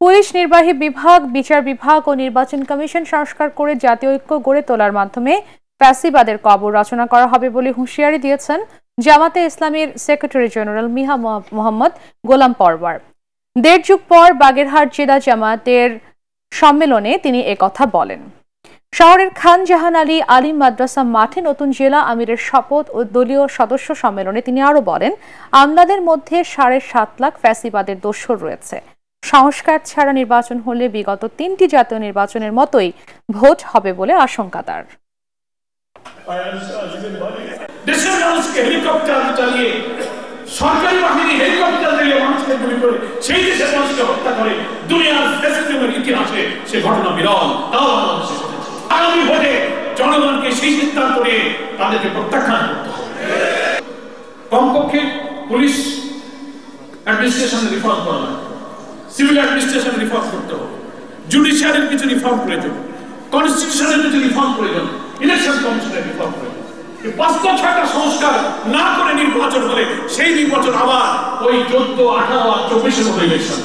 Police নির্বাহী বিভাগ, বিচার বিভাগ ও নির্বাচন কমিশন সংস্কার করে জাতীয় ঐক্য গড়ে তোলার মাধ্যমে ফ্যাসিবাদের কবর রচনা করা হবে বলে হুঁশিয়ারি দিয়েছেন জামাতে ইসলামীর সেক্রেটারি জেনারেল মিয়া মোহাম্মদ গোলাম পরওয়ার। ১.৫ যুগ পর বাগেরহাট জেলা জামায়াতের সম্মেলনে তিনি একথা বলেন। শহরের খান জাহান আলী আলিম মাদ্রাসা মাঠে নতুন জেলা আমিরের শপথ ও দলীয় সদস্য সম্মেলনে তিনি আরো বলেন, আমলাদের মধ্যে ৭.৫ লাখ ফ্যাসিবাদের দোসর রয়েছে। সংস্কার ছাড়া নির্বাচন হলে বিগত ৩টি জাতীয় নির্বাচনের মতোই ভোট হবে বলে আশঙ্কা তার। দেশের মানুষকে হেলিকপ্টার চালিয়ে, সরকারি বাহিনী হেলিকপ্টার দিয়ে মানুষকে গুলি করে সেই দেশের মানুষকে হত্যা করে দুনিয়ার ফ্যাসিজমের ইতিহাসে সে ঘটনা বিরল। তাও বাংলাদেশে আগামী ভোটে জনগণকে সেই সিদ্ধান্ত নিয়ে তাদেরকে প্রত্যাখ্যান করতে হবে। কমপক্ষে পুলিশ অ্যাডমিনিস্ট্রেশন রিফর্ম করা লাগবে, সিভিল অ্যাডমিনিস্ট্রেশন রিফর্ম করতে হবে, জুডিশিয়ারির কিছু রিফর্ম প্রয়োজন, কনস্টিটিউশনের কিছু রিফর্ম প্রয়োজন, ইলেকশন কমিশনের রিফর্ম প্রয়োজন। ৫-৬টা সংস্কার না করে নির্বাচন হলে সেই নির্বাচন আবার ওই ১৪, ১৮ আর ২৪-এর মতো ইলেকশন।